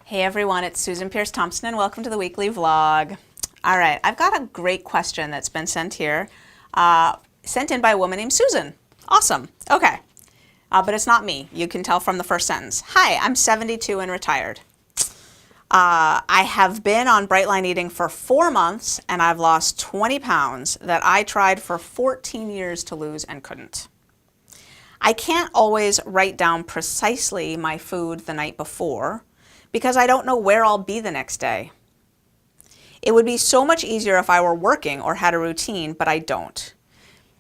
Hey everyone, it's Susan Pierce Thompson and welcome to the weekly vlog. All right, I've got a great question that's been sent here, sent in by a woman named Susan. Awesome, okay. But it's not me, you can tell from the first sentence. Hi, I'm 72 and retired. I have been on Bright Line eating for 4 months and I've lost 20 pounds that I tried for 14 years to lose and couldn't. I can't always write down precisely my food the night before, because I don't know where I'll be the next day. It would be so much easier if I were working or had a routine, but I don't.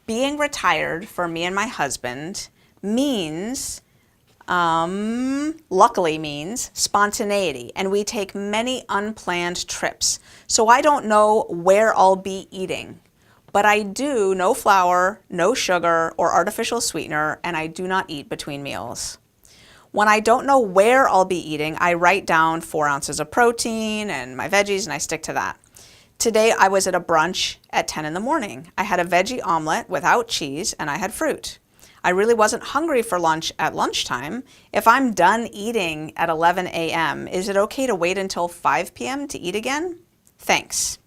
Being retired for me and my husband means, luckily means, spontaneity, and we take many unplanned trips. So I don't know where I'll be eating, but I do no flour, no sugar, or artificial sweetener, and I do not eat between meals. When I don't know where I'll be eating, I write down 4 ounces of protein and my veggies, and I stick to that. Today I was at a brunch at 10 in the morning. I had a veggie omelet without cheese and I had fruit. I really wasn't hungry for lunch at lunchtime. If I'm done eating at 11 a.m., is it okay to wait until 5 p.m. to eat again? Thanks.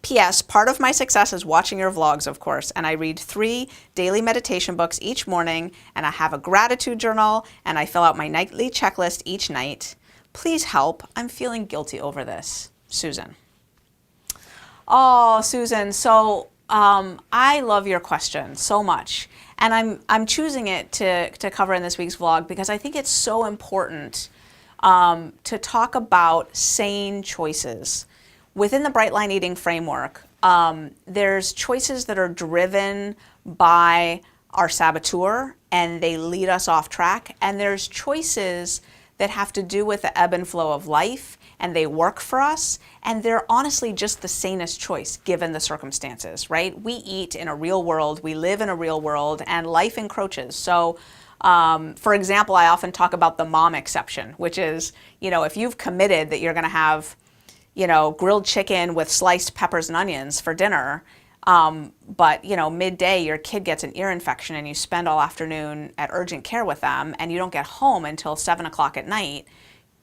P.S. Part of my success is watching your vlogs, of course, and I read 3 daily meditation books each morning, and I have a gratitude journal, and I fill out my nightly checklist each night. Please help. I'm feeling guilty over this. Susan. Oh, Susan, so I love your question so much, and I'm choosing it to cover in this week's vlog because I think it's so important to talk about sane choices. Within the Bright Line eating framework, there's choices that are driven by our saboteur and they lead us off track. And there's choices that have to do with the ebb and flow of life and they work for us. And they're honestly just the sanest choice given the circumstances, right? We eat in a real world, we live in a real world, and life encroaches. So for example, I often talk about the mom exception, which is, if you've committed that you're gonna have grilled chicken with sliced peppers and onions for dinner, but midday your kid gets an ear infection and you spend all afternoon at urgent care with them and you don't get home until 7 o'clock at night,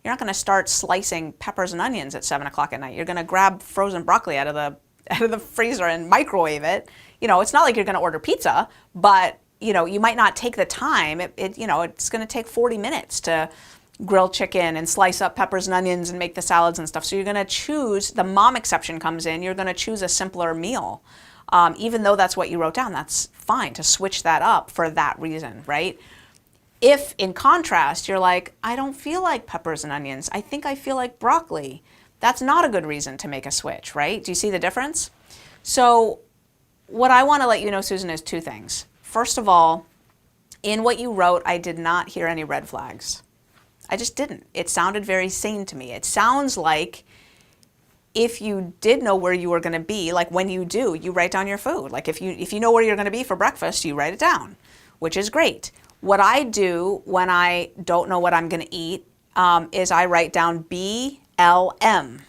you're not going to start slicing peppers and onions at 7 o'clock at night. You're going to grab frozen broccoli out of the freezer and microwave it. It's not like you're going to order pizza, but you might not take the time. It's going to take 40 minutes to grill chicken and slice up peppers and onions and make the salads and stuff. So you're going to choose, the mom exception comes in, you're going to choose a simpler meal. Even though that's what you wrote down, that's fine to switch that up for that reason, right? If, in contrast, you're like, I don't feel like peppers and onions, I think I feel like broccoli, that's not a good reason to make a switch, right? Do you see the difference? So what I want to let you know, Susan, is 2 things. First of all, in what you wrote, I did not hear any red flags. I just didn't. It sounded very sane to me. It sounds like if you did know where you were going to be, like when you do, you write down your food. Like if you know where you're going to be for breakfast, you write it down, which is great. What I do when I don't know what I'm going to eat is I write down BLM,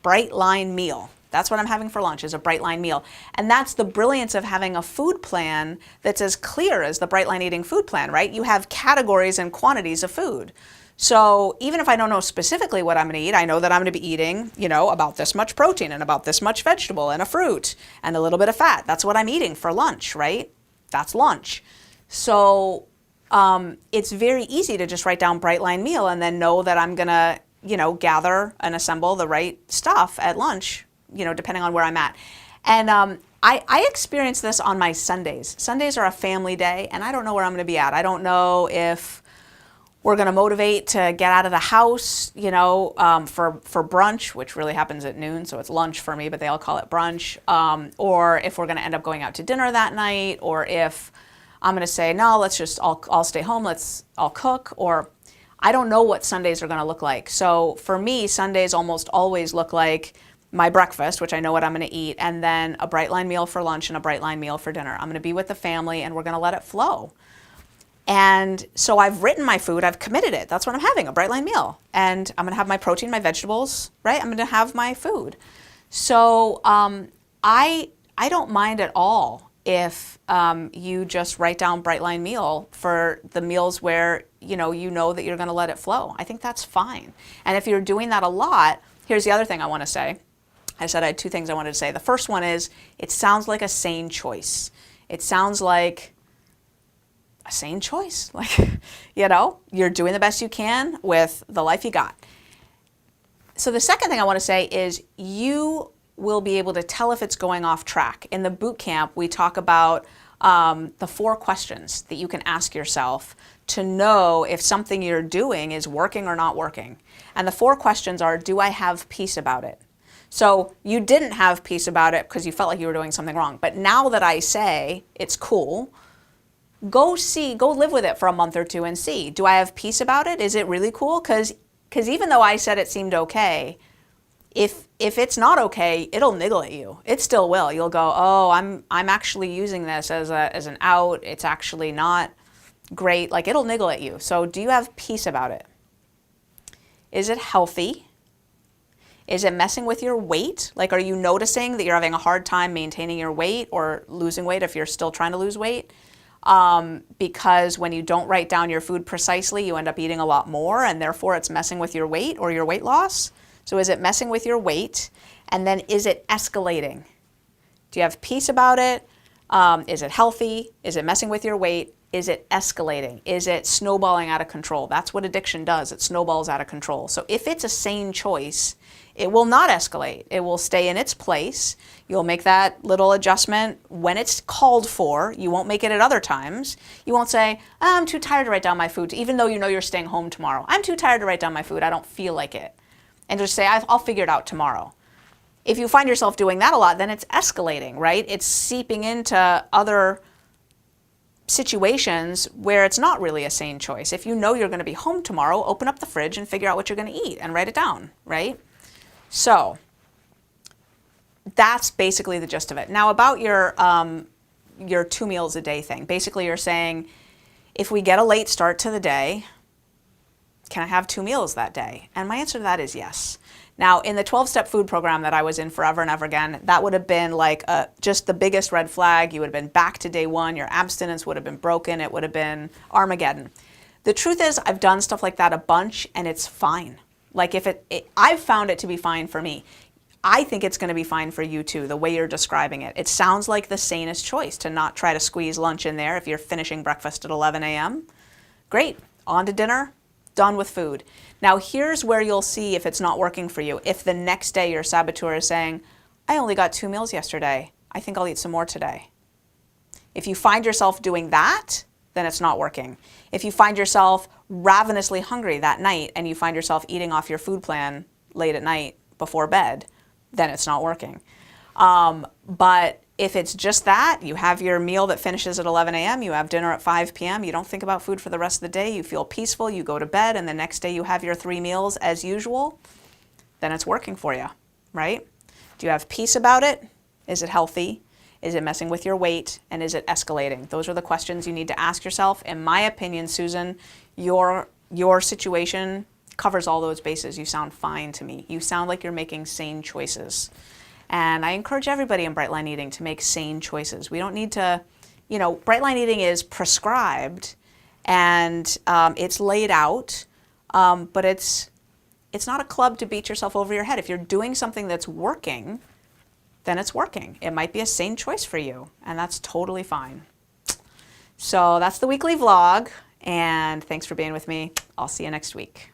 Bright Line meal. That's what I'm having for lunch, is a Bright Line meal. And that's the brilliance of having a food plan that's as clear as the Bright Line eating food plan, right? You have categories and quantities of food. So even if I don't know specifically what I'm going to eat, I know that I'm going to be eating, about this much protein and about this much vegetable and a fruit and a little bit of fat. That's what I'm eating for lunch, right? That's lunch. So it's very easy to just write down Bright Line meal and then know that I'm going to, gather and assemble the right stuff at lunch, depending on where I'm at. And I experience this on my Sundays. Sundays are a family day, and I don't know where I'm going to be at. I don't know if we're going to motivate to get out of the house, for brunch, which really happens at noon, so it's lunch for me, but they all call it brunch, or if we're going to end up going out to dinner that night, or if I'm going to say, no, I'll stay home, I'll cook, or I don't know what Sundays are going to look like. So for me, Sundays almost always look like my breakfast, which I know what I'm going to eat, and then a Bright Line meal for lunch and a Bright Line meal for dinner. I'm going to be with the family and we're going to let it flow. And so I've written my food, I've committed it. That's what I'm having, a Bright Line meal. And I'm going to have my protein, my vegetables, right? I'm going to have my food. So I don't mind at all if you just write down bright line meal for the meals where you know that you're going to let it flow. I think that's fine. And if you're doing that a lot, here's the other thing I want to say. I said I had two things I wanted to say. The first one is it sounds like a sane choice. It sounds like a sane choice. Like, you're doing the best you can with the life you got. So the second thing I want to say is you will be able to tell if it's going off track. In the boot camp, we talk about the 4 questions that you can ask yourself to know if something you're doing is working or not working. And the 4 questions are, do I have peace about it? So you didn't have peace about it because you felt like you were doing something wrong. But now that I say it's cool, go live with it for a month or 2 and see. Do I have peace about it? Is it really cool? Because even though I said it seemed okay, if it's not okay, it'll niggle at you. It still will. You'll go, oh, I'm actually using this as an out. It's actually not great. Like, it'll niggle at you. So do you have peace about it? Is it healthy? Is it messing with your weight? Like, are you noticing that you're having a hard time maintaining your weight or losing weight if you're still trying to lose weight? Because when you don't write down your food precisely, you end up eating a lot more, and therefore it's messing with your weight or your weight loss. So is it messing with your weight? And then is it escalating? Do you have peace about it? Is it healthy? Is it messing with your weight? Is it escalating? Is it snowballing out of control? That's what addiction does. It snowballs out of control. So if it's a sane choice, it will not escalate. It will stay in its place. You'll make that little adjustment when it's called for. You won't make it at other times. You won't say, I'm too tired to write down my food, even though you know you're staying home tomorrow. I'm too tired to write down my food. I don't feel like it. And just say, I'll figure it out tomorrow. If you find yourself doing that a lot, then it's escalating, right? It's seeping into other situations where it's not really a sane choice. If you know you're going to be home tomorrow, open up the fridge and figure out what you're going to eat and write it down, right? So that's basically the gist of it. Now about your 2 meals a day thing. Basically you're saying, if we get a late start to the day, can I have 2 meals that day? And my answer to that is yes. Now, in the 12-step food program that I was in forever and ever again, that would have been like just the biggest red flag. You would have been back to day 1. Your abstinence would have been broken. It would have been Armageddon. The truth is, I've done stuff like that a bunch, and it's fine. Like, I've found it to be fine for me. I think it's going to be fine for you too, the way you're describing it. It sounds like the sanest choice to not try to squeeze lunch in there if you're finishing breakfast at 11 a.m. Great. On to dinner. Done with food. Now here's where you'll see if it's not working for you. If the next day your saboteur is saying, I only got 2 meals yesterday, I think I'll eat some more today. If you find yourself doing that, then it's not working. If you find yourself ravenously hungry that night and you find yourself eating off your food plan late at night before bed, then it's not working. But if it's just that, you have your meal that finishes at 11 a.m., you have dinner at 5 p.m., you don't think about food for the rest of the day, you feel peaceful, you go to bed, and the next day you have your 3 meals as usual, then it's working for you, right? Do you have peace about it? Is it healthy? Is it messing with your weight? And is it escalating? Those are the questions you need to ask yourself. In my opinion, Susan, your situation covers all those bases. You sound fine to me. You sound like you're making sane choices. And I encourage everybody in Bright Line Eating to make sane choices. We don't need to, Bright Line Eating is prescribed and it's laid out, but it's not a club to beat yourself over your head. If you're doing something that's working, then it's working. It might be a sane choice for you, and that's totally fine. So that's the weekly vlog, and thanks for being with me. I'll see you next week.